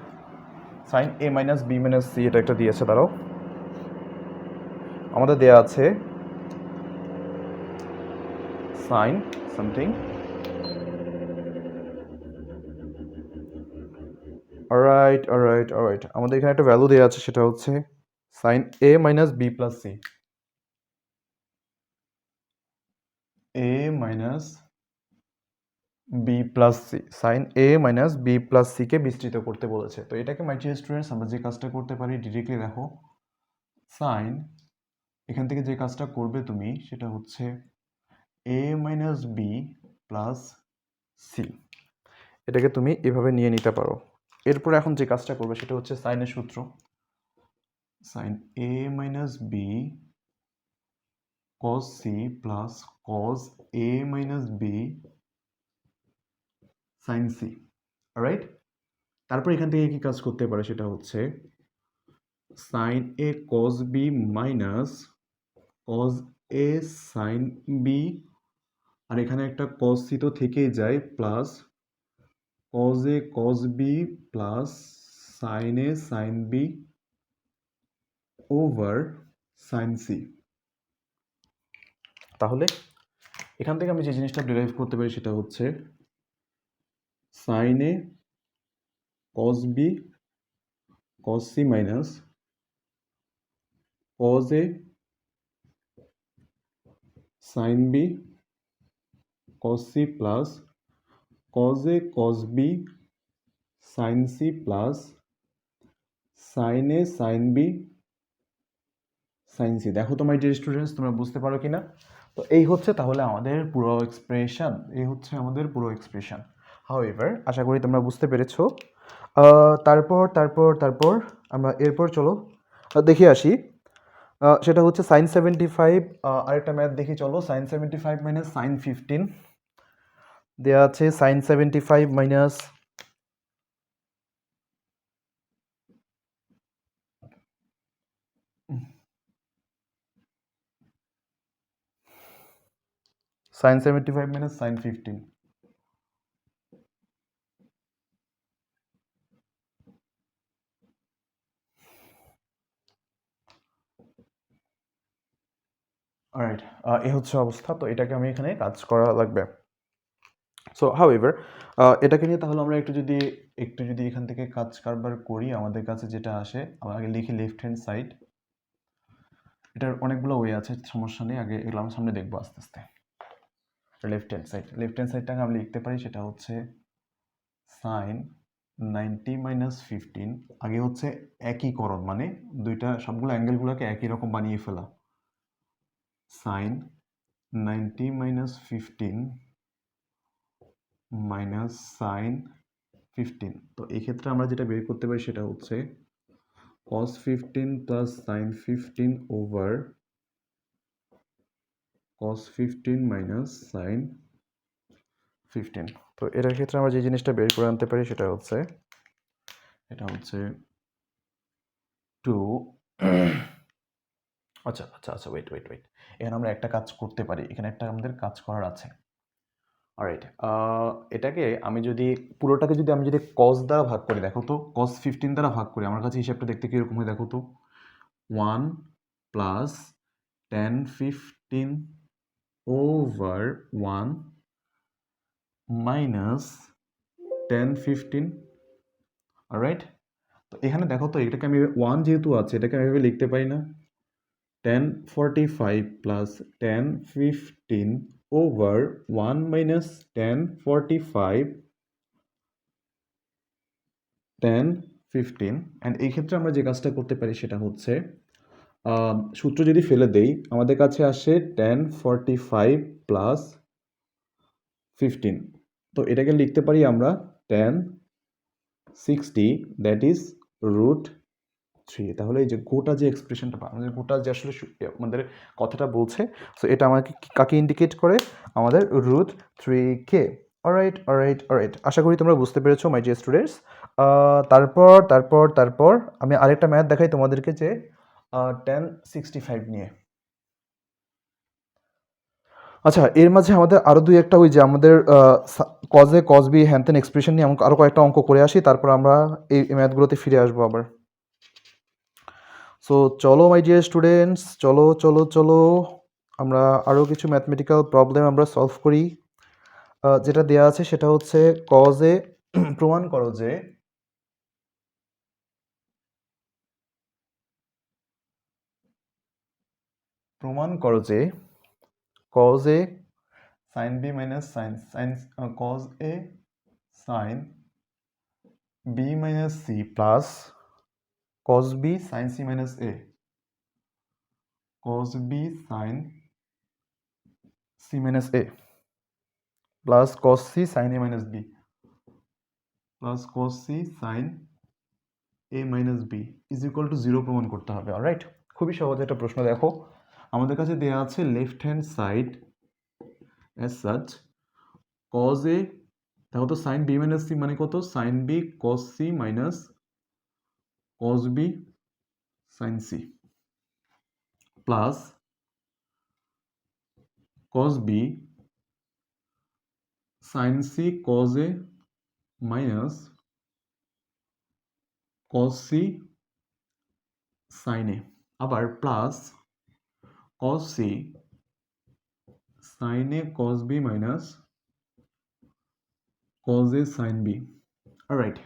S1: sine a minus b minus c, এটা একটা দিয়েছে, দাঁড়াও আমাদের দেওয়া আছে সাইন সামথিং, অলরাইট, আমাদের এখানে একটা ভ্যালু দেওয়া আছে সেটা হচ্ছে sine a minus b plus c, a minus b plus C, sine a minus b plus সিকে বিস্তৃত করতে বলেছে। তো এটাকে মাই ডিয়ার স্টুডেন্টস আমরা যে কাজটা করতে পারি ডিরেক্টলি দেখো, সাইন এখান থেকে যে কাজটা করবে তুমি সেটা হচ্ছে a minus b plus C, এটাকে তুমি এভাবে নিয়ে নিতে পারো। এরপর এখন যে কাজটা করবে সেটা হচ্ছে সাইনের সূত্র, sine a minus b cos c plus cos a minus b sine C, right. তারপর এখান থেকে কি কাজ করতে পারে সেটা হচ্ছে sine A cos B minus cos A sine B, আর এখানে একটা কস সি তো থেকেই যায়, plus cos A cos B plus sine A sine B over sine C. তাহলে এখান থেকে আমি যে জিনিসটা ডিরাইভ করতে পারি সেটা হচ্ছে sine A cos B cos C minus cos A sine B cos C plus cos A cos B sine C plus sine A sine B sine C. দেখো তোমার ডিয়ার স্টুডেন্টস, তোমরা বুঝতে পারো কিনা? তো এই হচ্ছে তাহলে আমাদের পুরো এক্সপ্রেশন, এই হচ্ছে আমাদের পুরো এক্সপ্রেশন। হাউএভার আশা করি তোমরা বুঝতে পেরেছো। তারপর তারপর তারপর আমরা এরপর চলো দেখে আসি। সেটা হচ্ছে সাইন 75, আরেকটা ম্যাথ দেখি চলো। সাইন 75 মাইনাস সাইন 15 দেওয়া আছে। Sine 75 minus sine 75 minus sine 15। Alright, এই হচ্ছে অবস্থা। তো এটাকে আমি এখানে কাজ করা লাগবে। সো হাউএভার এটাকে নিয়ে তাহলে আমরা একটু যদি এখান থেকে কাজ কারবার করি, আমাদের কাছে যেটা আসে, আমরা আগে লিখি লেফট হ্যান্ড সাইড। এটার অনেকগুলো ওয়ে আছে, সমস্যা নেই, আগে এগুলো আমরা সামনে দেখবো আস্তে আস্তে। লেফট হ্যান্ড সাইডটাকে আমরা লিখতে পারি, সেটা হচ্ছে সাইন 90 মাইনাস 15। আগে হচ্ছে একীকরণ, মানে দুইটা সবগুলো অ্যাঙ্গেলগুলোকে একই রকম বানিয়ে ফেলা। Sine 90 minus 15 minus sine 15। তো এই ক্ষেত্রে আমরা যেটা বের করতে পারি সেটা হচ্ছে cos 15 plus sine 15 over cos 15 minus sine 15। তো এটার ক্ষেত্রে আমরা যে জিনিসটা বের করে আনতে পারি সেটা হচ্ছে এটা হচ্ছে 2 আচ্ছা আচ্ছা আচ্ছা, ওয়েট ওয়েট ওয়েট, এখানে আমরা একটা কাজ করতে পারি, এখানে একটা আমাদের কাজ করার আছে। অলরাইট, এটাকে আমি যদি পুরোটাকে আমি যদি cos দ্বারা ভাগ করি, দেখো তো cos 15 দ্বারা ভাগ করি, আমার কাছে হিসাবটা দেখতে কীরকম হয় দেখো তো। 1 plus tan 15 over 1 minus tan 15। Alright, তো এখানে দেখো তো, এটাকে আমি 1 যেহেতু আছে, এটাকে আমি এভাবে লিখতে পারি না? tan 45 plus tan 15 over 1 minus tan 45 tan 15। And এই ক্ষেত্রে আমরা যে কাজটা করতে পারি সেটা হচ্ছে সূত্র যদি ফেলে দেই, আমাদের কাছে আসে tan 45 প্লাস 15। তো এটাকে লিখতে পারি আমরা tan 60, দ্যাট ইজ রুট 3। তাহলে এই যে গোটা যে এক্সপ্রেশনটা, আমাদের গোটা যে আসলে আমাদের কথাটা বলছে, সো এটা আমাকে কাকে ইন্ডিকেট করে? আমাদের রুট 3 কে। অলরাইট অলরাইট অলরাইট, আশা করি তোমরা বুঝতে পেরেছো মাই ডিয়ার স্টুডেন্টস। তারপর তারপর তারপর আমি আরেকটা ম্যাথ দেখাই তোমাদেরকে, যে tan 65 নিয়ে। আচ্ছা, এর মাঝে আমাদের আরও দুই একটা ওই যে আমাদের কজে কজবি হ্যানতেন এক্সপ্রেশন নিয়ে আরও কয়েকটা অঙ্ক করে আসি, তারপর আমরা এই ম্যাথগুলোতে ফিরে আসবো আবার। সো চলো মাই ডিয়ার স্টুডেন্টস, চলো চলো চলো, আমরা আরও কিছু ম্যাথমেটিক্যাল প্রবলেম আমরা সলভ করি। যেটা দেয়া আছে সেটা হচ্ছে কজে প্রমাণ করো যে cos a sin b minus cos a sin b minus c plus cos b sin c minus a, cos b sin c minus a plus cos c sin a minus b plus cos c sin a minus b is equal to 0 প্রমাণ করতে হবে। Alright, খুবই সহজ একটা প্রশ্ন। দেখো আমাদের কাছে দেয়া আছে left hand side as such cos a, দেখো তো sin b minus c মানে কত? sin b cos c minus cos b sine C plus cos B sine C cos A minus cos C sine A, আবার plus cos C sine A cos B minus cos A sine B. Alright,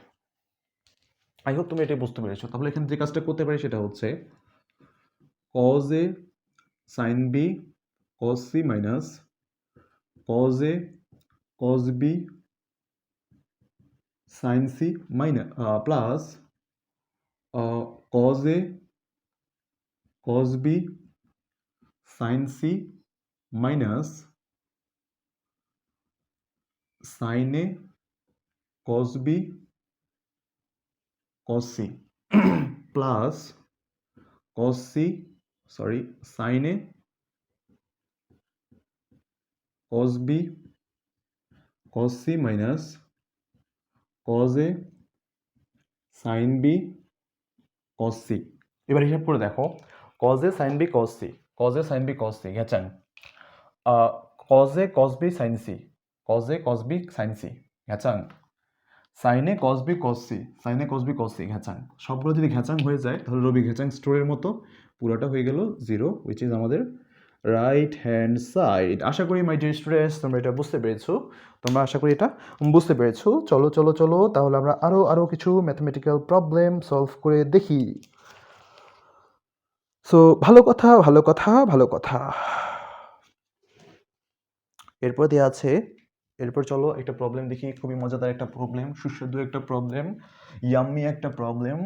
S1: I hope তুমি এটা বুঝতে পেরেছো। তাহলে এখানে যে কাজটা করতে পারি সেটা হচ্ছে cos A sine B cos C minus cos A cos B sine C minus plus cos A cos B sine C minus sine A cos B cos C plus cos C sine A cos B cos C minus cos A sine B cos C. এবার হিসাব করে দেখো, cos A sine B cos C, cos A sine B cos C ঘেচাং, cos A cos B sine C, cos A cos B sine C ঘেচাং, sine A cos B cos C, sine A cos B cos C ঘেচাং। সবগুলো যদি ঘেচাং হয়ে যায় তাহলে রবি ঘেচাং স্টোরের মতো পুরোটা হয়ে গেল জিরো, উইচ ইজ আমাদের রাইট হ্যান্ড সাইড। আশা করি মাই ডিয়ার স্টুডেন্টস তোমরা এটা বুঝতে পেরেছো, তোমরা আশা করি এটা বুঝতে পেরেছো। চলো চলো চলো তাহলে আমরা আরও কিছু ম্যাথমেটিক্যাল প্রবলেম সলভ করে দেখি। সো ভালো কথা ভালো কথা ভালো কথা, এরপর দেওয়া আছে, এরপর চলো একটা প্রবলেম দেখি, খুবই মজাদার একটা প্রবলেম, সুস্বাদু একটা প্রবলেম, ইয়াম্মি একটা প্রবলেম।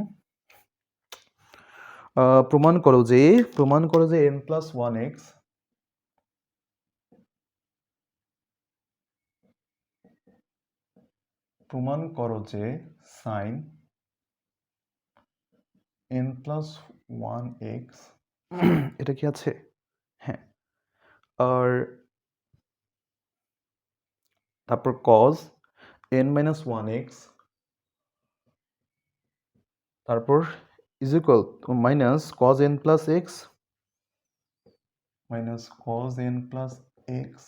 S1: প্রমাণ করো যে n প্লাস ওয়ান এক্স প্রমাণ করো যে sine n plus one x এটা কি আছে? হ্যাঁ, আর তারপর cos n minus one x, তারপর is equal minus cos n plus x minus cos n plus x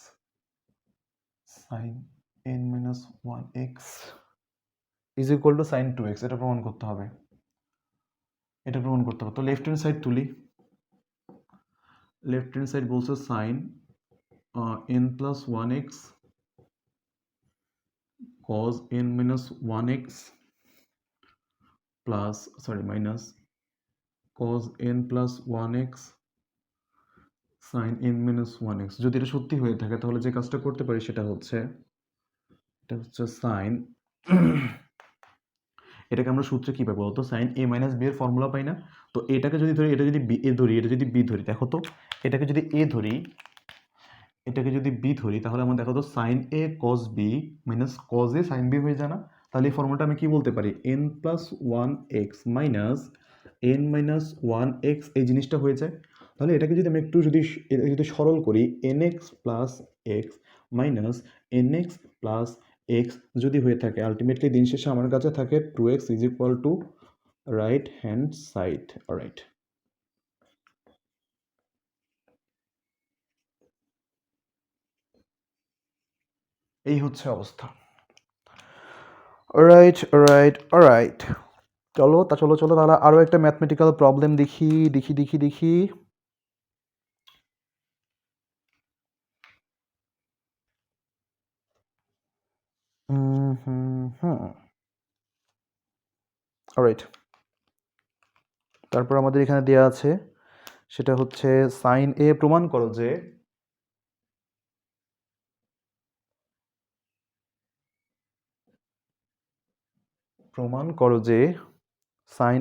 S1: sine n minus one x is equal to sine two x. এটা প্রমাণ করতে হবে, তো লেফট হ্যান্ড সাইড তুলি, left hand side বলছে sine n plus one x cos n minus 1x plus minus cos n plus 1x sin n minus 1x। যদি এটা সত্যি হয়ে থাকে তাহলে যে কাজটা করতে পারি সেটা হচ্ছে সাইন এটাকে আমরা সূত্রে কি পাই বলতো, সাইন a মাইনাস b এর ফর্মুলা পাই না? তো এটাকে যদি ধরি, এটা যদি a ধরি, এটা যদি b ধরি, দেখো তো এটাকে যদি a ধরি, এটাকে যদি b ধরি তাহলে আমরা দেখো তো sine a cos b minus cos a sin b হয়ে যায় না? তাহলে এই ফর্মুলাটা আমি কি বলতে পারি, n plus one x minus n minus one x, এই জিনিসটা হয়ে যায়। তাহলে এটাকে যদি আমি একটু যদি সরল করি, nx plus x minus nx plus x যদি হয়ে থাকে, আলটিমেটলি দিন শেষে আমার কাছে থাকে 2x is equal two right hand side. Alright, এই হচ্ছে অবস্থা। অলরাইট অলরাইট অলরাইট, চলো তাহলে আরও একটা ম্যাথমেটিক্যাল প্রবলেম দেখি দেখি দেখি দেখি। অলরাইট, তারপর আমাদের এখানে দেওয়া আছে, সেটা হচ্ছে সাইন এ প্রমাণ করো যে sine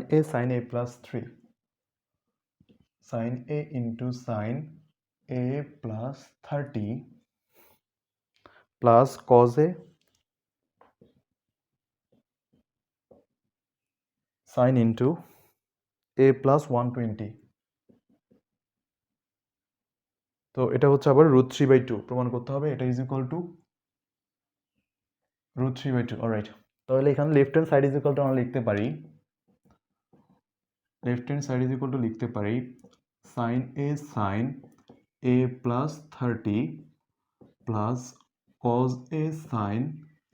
S1: A plus three, sine A into sine A plus 30 plus cos A sine into A plus 120। তো এটা হচ্ছে আবার √3/2 প্রমাণ করতে হবে, এটা ইজ ইকুয়াল টু √3/2। অলরাইট, তাহলে এখানে left hand side is equal to আমরা লিখতে পারি left hand side is equal to লিখতে পারি sine A plus 30 plus cos A sine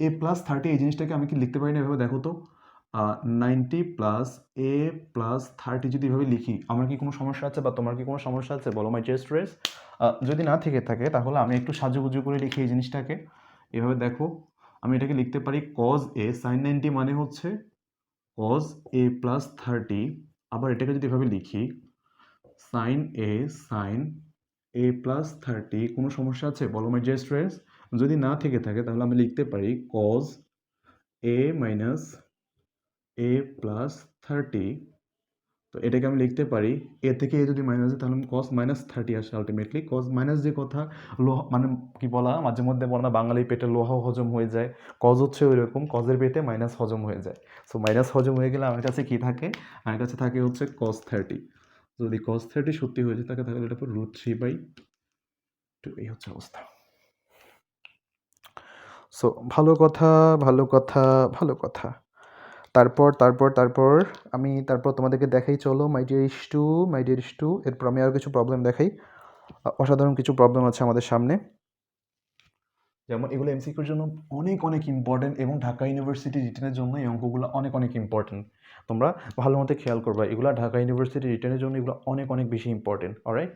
S1: A plus 30। এই জিনিসটাকে আমি কি লিখতে পারি না এভাবে? দেখো তো, 90 প্লাস এ প্লাস 30 যদি এভাবে লিখি, আমার কি কোনো সমস্যা আছে বা তোমার কি কোনো সমস্যা আছে বলো মাই চেস্ট রেস? যদি না থেকে থাকে তাহলে আমি একটু সাজুগুজু করে লিখি এই জিনিসটাকে। এভাবে দেখো, আমি এটাকে লিখতে পারি কজ এ সাইন 90 মানে হচ্ছে কজ এ প্লাস 30। আবার এটাকে যদি এভাবে লিখি সাইন এ প্লাস 30, কোনো সমস্যা আছে বলো মাই ডিয়ার স্টুডেন্টস? যদি না থেকে থাকে তাহলে আমি লিখতে পারি cause A minus A plus 30। তো এটাকে আমি লিখতে পারি এ থেকে এ যদি মাইনাস হয় তাহলে কজ মাইনাস 30 আসে আলটিমেটলি। কজ মাইনাস যে কথা, লোহা মানে কি বলা, মাঝে মধ্যে বলা বাঙালি পেটে লোহা হজম হয়ে যায়, কজ হচ্ছে ওই রকম, কজের পেটে মাইনাস হজম হয়ে যায়। সো মাইনাস হজম হয়ে গেলে আমার কাছে কি থাকে? আমার কাছে থাকে হচ্ছে কজ 30। যদি cos 30 সত্যি হয়ে যায় তাহলে এটা পর √3/2, এই হচ্ছে অবস্থা। সো ভালো কথা, ভালো কথা, ভালো কথা। তারপর আমি তোমাদেরকে দেখাই, চলো মাই ডিয়ার টু। এরপর আমি আরও কিছু প্রবলেম দেখাই। অসাধারণ কিছু প্রবলেম আছে আমাদের সামনে, যেমন এগুলো এমসিকিউর জন্য অনেক অনেক ইম্পর্টেন্ট এবং ঢাকা ইউনিভার্সিটি রিটেনের জন্য এই অঙ্কগুলো অনেক অনেক ইম্পর্টেন্ট। তোমরা ভালো মতো খেয়াল করবা, এগুলো ঢাকা ইউনিভার্সিটি রিটেনের জন্য এগুলো অনেক অনেক বেশি ইম্পর্টেন্ট। Alright,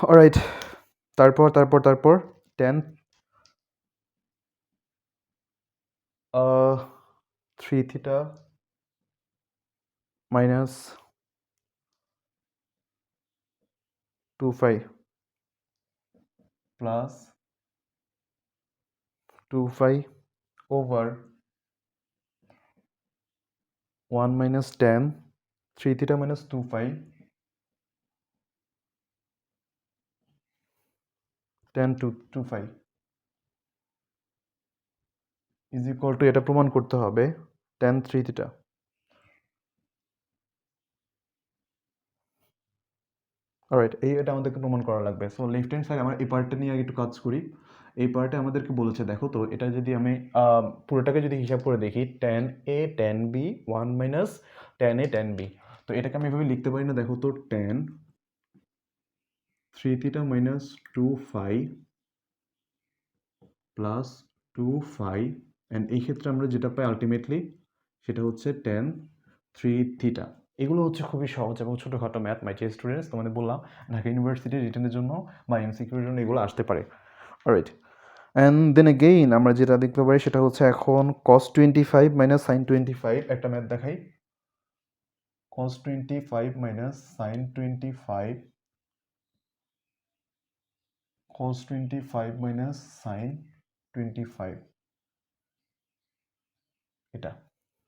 S1: alright. তারপর 10 3 theta minus 2 phi plus 2 phi over 1 minus 10 3 theta minus 2 phi 10 to 2 phi is equal to, এটা প্রমাণ করতে হবে, tan 3 theta। অলরাইট, এটা আমাদেরকে প্রমাণ করা লাগবে। সো লেফট হ্যান্ড সাইড, আমরা এই পার্টটা নিয়ে আগে একটু কাজ করি। এই পার্টে আমাদেরকে বলেছে, দেখো তো, এটা যদি আমি পুরোটাকে যদি হিসাব করে দেখি, tan a tan b 1 minus tan a tan b, তো এটাকে আমি এভাবে লিখতে পারি না? দেখো তো, tan 3 theta minus 2 phi plus 2 phi, and এই ক্ষেত্রে আমরা যেটা পাই আলটিমেটলি সেটা হচ্ছে tan 3 থিটা। এগুলো হচ্ছে খুবই সহজ এবং ছোটোখাটো ম্যাথ মাই ডিয়ার স্টুডেন্টস। তোমাদের বললাম ঢাকা ইউনিভার্সিটি রিটেনের জন্য বা এমসিকিউর জন্য এগুলো আসতে পারে। অলরাইট, অ্যান্ড দেন এগেইন আমরা যেটা দেখতে পারি সেটা হচ্ছে এখন cos 25 মাইনাস sin 25, একটা ম্যাথ দেখাই। cos 25 minus sin 25, cos 25 minus sin 25, এটা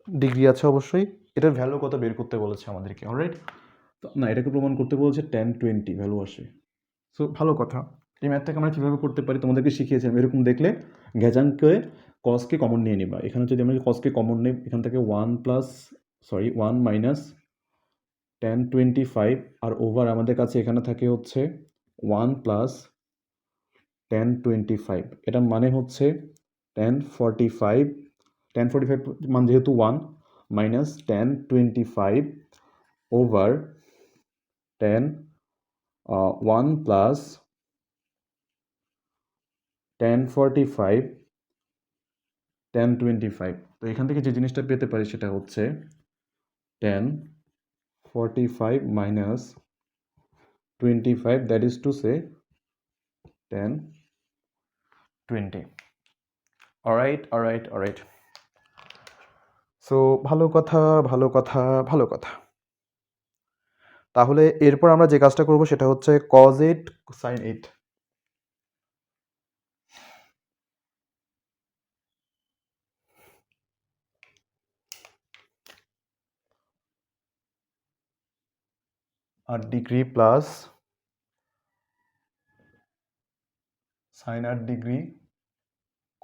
S1: ডিগ্রি আছে অবশ্যই। এটার ভ্যালু কত বের করতে বলেছে আমাদেরকে। অলরাইট, তো না, এটাকে প্রমাণ করতে বলেছে tan 20 ভ্যালু আসে। সো ভালো কথা। এই ম্যাথটাকে আমরা কীভাবে করতে পারি তোমাদেরকে শিখিয়েছিলাম। এরকম দেখলে গ্যাজাংকে কসকে কমন নিয়ে নিবা। এখানে যদি আমরা কসকে কমন নিই, এখান থেকে 1 মাইনাস tan 25, আর ওভার আমাদের কাছে এখানে থাকে হচ্ছে 1 প্লাস tan 25। এটার মানে হচ্ছে tan 45, tan 45 মান যেহেতু 1 minus tan 25 over tan 1 plus tan 45 tan 25। তো এখান থেকে যে জিনিসটা পেতে পারি সেটা হচ্ছে tan 45 minus 25, that is to say tan 20। Alright. So ভালো কথা, ভালো কথা, ভালো কথা। তাহলে এরপর আমরা যে কাজটা করব সেটা হচ্ছে cos 8 sin 8। আর degree plus sin 8 degree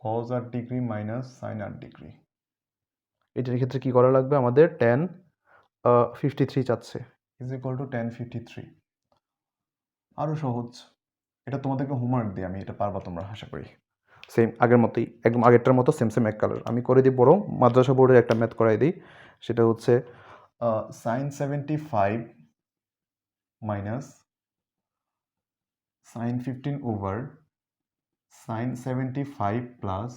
S1: cos 8 degree minus sin 8 degree. এটার ক্ষেত্রে কি করা লাগবে আমাদের? tan 53 চাচ্ছে, ইজ ইকুয়াল টু tan 53। আরও সহজ, এটা তোমাদেরকে হোমওয়ার্ক দিই আমি, এটা পারবা তোমরা আশা করি। সেম আগের মতোই, একদম আগেরটার মতো সেম এক কালার আমি করে দিই। বরং মাদ্রাসা বোর্ডের একটা ম্যাথ করাই দিই, সেটা হচ্ছে sine 75 minus sine 15 over sine 75 plus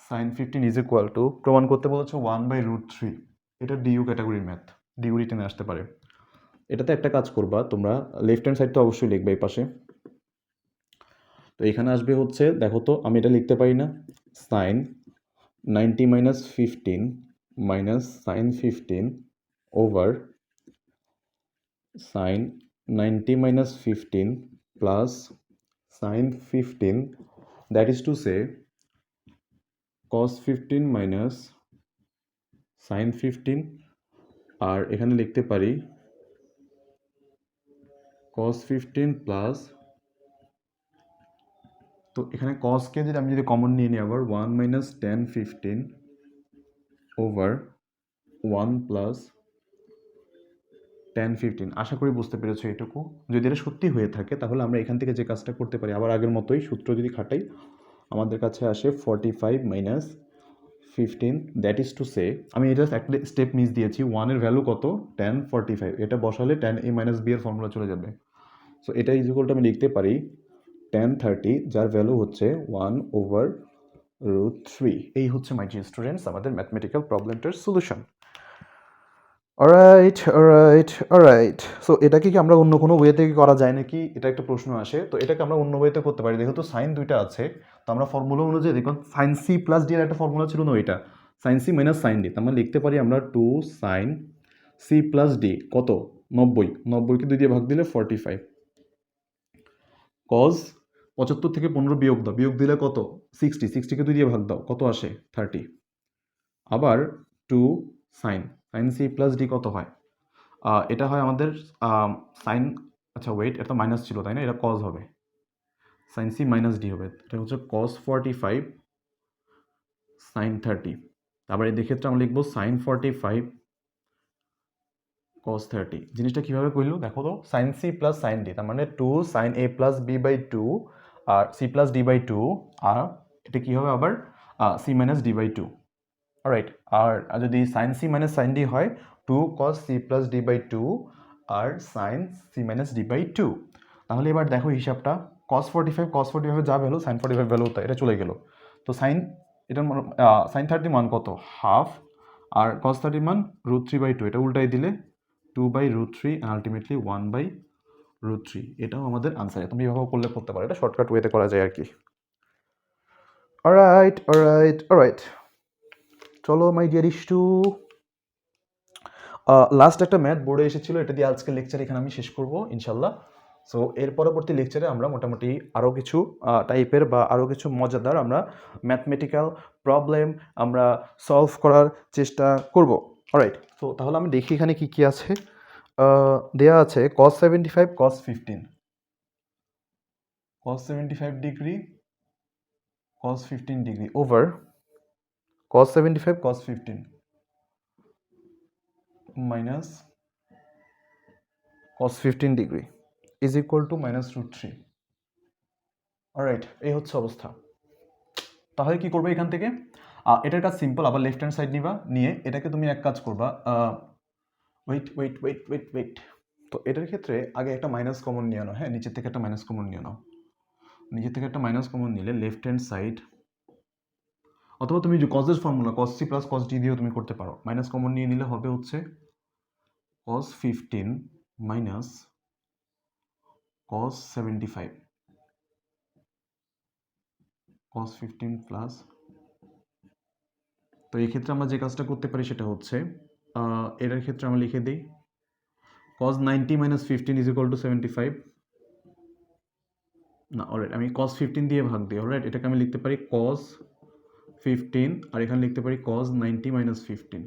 S1: sine 15 is equal to, প্রমাণ করতে বলেছে 1/√3। এটা ডিইউ ক্যাটাগরির ম্যাথ, ডিইউ রিটেনে আসতে পারে। এটাতে একটা কাজ করবা তোমরা, লেফট হ্যান্ড সাইড তো অবশ্যই লিখবে এই পাশে। তো এখানে আসবে হচ্ছে, দেখো তো আমি এটা লিখতে পারি না, sine 90 minus 15 minus sine 15 over sine 90 minus 15 plus sine 15, that is to say cos 15 minus sine 15, আর এখানে লিখতে পারি cos 15 প্লাস, তো এখানে cosকে যদি আমি কমন নিয়ে নিই আবার 1 minus tan 15 over 1 plus tan 15। আশা করি বুঝতে পেরেছো এটুকু। যদি এটা সত্যি হয়ে থাকে তাহলে আমরা এখান থেকে যে কাজটা করতে পারি, আবার আগের মতোই সূত্র যদি খাটাই, আমাদের কাছে আসে 45 মাইনাস 15, দ্যাট ইজ টু সে, আমি এটা একটা স্টেপ মিস দিয়েছি, 1 এর ভ্যালু কত, tan 45, এটা বসালে tan a মাইনাস b এর ফর্মুলা চলে যাবে। সো এটা ইজ ইকুয়াল টু আমি লিখতে পারি tan 30, যার ভ্যালু হচ্ছে 1/√3। এই হচ্ছে মাই ডিয়ার স্টুডেন্টস আমাদের ম্যাথমেটিক্যাল প্রবলেমটার solution. Alright alright alright. So এটাকে কি আমরা অন্য কোনো ওয়েতে করা যায় নাকি, এটা একটা প্রশ্ন আসে। তো এটাকে আমরা অন্য ওয়েতে করতে পারি। দেখো তো সাইন দুইটা আছে, তো আমরা ফর্মুলা অনুযায়ী দেখুন, সাইন সি প্লাস ডি এর একটা ফর্মুলা ছিল না ওইটা, sine C minus sine D. আমরা লিখতে পারি আমরা 2 সাইন সি প্লাস ডি কত, 90, 90কে 2 দিয়ে ভাগ দিলে 45, কজ 75 থেকে 15 বিয়োগ দাও, বিয়োগ দিলে কত, 60, 60কে 2 দিয়ে ভাগ দাও, কত আসে, 30। আবার 2 sine, sine C plus D কত হয়, এটা হয় আমাদের সাইন, আচ্ছা ওয়েট, এটা তো মাইনাস ছিল তাই না, এটা কজ হবে, সাইন সি মাইনাস ডি হবে, এটা হচ্ছে কজ 45 সাইন 30। তারপর এই ক্ষেত্রে আমরা লিখবো সাইন 45 cos 30। জিনিসটা কীভাবে করলো দেখো তো, sine C plus sine D, তার মানে 2 sine A plus B by 2 আর সি প্লাস ডি বাই 2, আর এটা কী হবে আবার C minus D by 2, right. আর যদি sine C minus sine D হয় 2 cos C plus D by 2 আর sine C minus D by 2। তাহলে এবার দেখো হিসাবটা, cos 45 যা ভ্যালু সাইন 45 ভ্যালু তাই এটা চলে গেল। তো সাইন, এটার সাইন 30 মান কত, হাফ, আর cos 30 মান √3/2, এটা উল্টাই দিলে 2/√3 আলটিমেটলি 1/√3। এটাও আমাদের আনসার। তুমি এভাবে করলে করতে পারো, এটা শর্টকাট ওয়েতে করা যায় আর কি। অলরাইট অলরাইট অলরাইট, চলো মাই ডিয়ার ইস্টু, লাস্ট একটা ম্যাথ বোর্ডে এসেছিলো, এটা দিয়ে আজকের লেকচার এখানে আমি শেষ করবো ইনশাল্লাহ। সো এর পরবর্তী লেকচারে আমরা মোটামুটি আরও কিছু টাইপের বা আরও কিছু মজাদার আমরা ম্যাথমেটিক্যাল প্রবলেম আমরা সলভ করার চেষ্টা করব। অলরাইট, তো তাহলে আমি দেখি এখানে কি কি আছে। দেয়া আছে cos 75 cos 15, cos 75 degree cos 15 degree over cos 75 cos 15 minus cos 15 degree is equal two -√3। Alright, এই হচ্ছে অবস্থা। তাহলে কি করবে এখান থেকে, এটার কাজ সিম্পল, আবার লেফট হ্যান্ড সাইড নিবা, নিয়ে এটাকে তুমি এক কাজ করবা, wait wait wait wait wait, তো এটার ক্ষেত্রে আগে একটা মাইনাস কমন নিয়ে আনো, হ্যাঁ নিচের থেকে একটা মাইনাস কমন নিয়ে নাও, নিচের থেকে একটা মাইনাস কমন নিলে লেফট হ্যান্ড সাইড, অথবা তুমি যে কজের formula cos c plus cos d দিয়েও তুমি করতে পারো, মাইনাস কমন নিয়ে নিলে হবে হচ্ছে cos 15 minus cos 75, cos 15 plus, তো এই ক্ষেত্রে আমরা যে কাজটা করতে পারি সেটা হচ্ছে, এটার ক্ষেত্রে আমরা লিখে দিই cos 90 minus 15 is equal two 75, না অলরাইট আমি cos 15 দিয়ে ভাগ দিই, অলরাইট এটাকে আমি লিখতে পারি cos 15, আর এখানে লিখতে পারি cos 90 minus 15,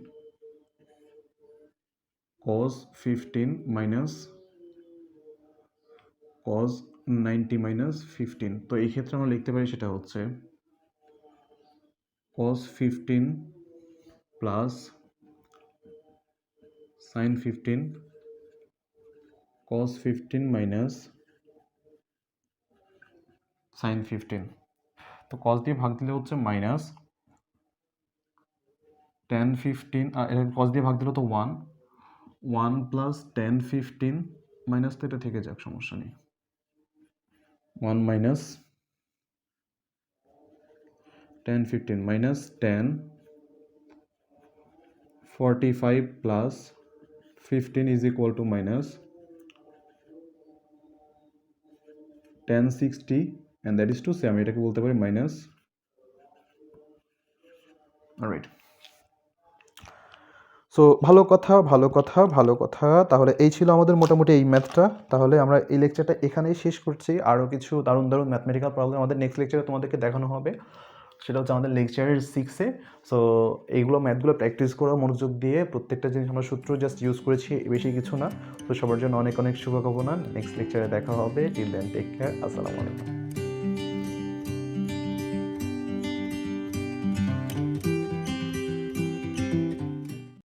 S1: cos 15 minus cos 90 minus 15। তো এই ক্ষেত্রে আমরা লিখতে পারি সেটা হচ্ছে cos 15 plus sin 15 cos 15 minus sin 15। তো cos দিয়ে ভাগ দিলে হচ্ছে মাইনাস 10 15 cos দিয়ে ভাগ দিলে তো 1 1 প্লাস 10 15 মাইনাস তো এটা থেকে যাক, সমস্যা নেই। 1 minus 10 15 minus 10 45 plus 15 is equal to minus 10 60 and that is to say আমি এটাকে বলতে পারি মাইনাস। অলরাইট, সো ভালো কথা ভালো কথা ভালো কথা। তাহলে এই ছিল আমাদের মোটামুটি এই ম্যাথটা। তাহলে আমরা এই লেকচারটা এখানেই শেষ করছি। আরও কিছু দারুণ দারুণ ম্যাথমেটিক্যাল প্রবলেম আমাদের নেক্সট লেকচারে তোমাদেরকে দেখানো হবে, সেটা হচ্ছে আমাদের লেকচারের 6-এ। সো এইগুলো ম্যাথগুলো প্র্যাকটিস করো মনোযোগ দিয়ে, প্রত্যেকটা জিনিস আমরা সূত্র জাস্ট ইউজ করেছি, বেশি কিছু না। তো সবার জন্য অনেক অনেক শুভকামনা। নেক্সট লেকচারে দেখা হবে। টিল দেন টেক কেয়ার, আসসালামু আলাইকুম।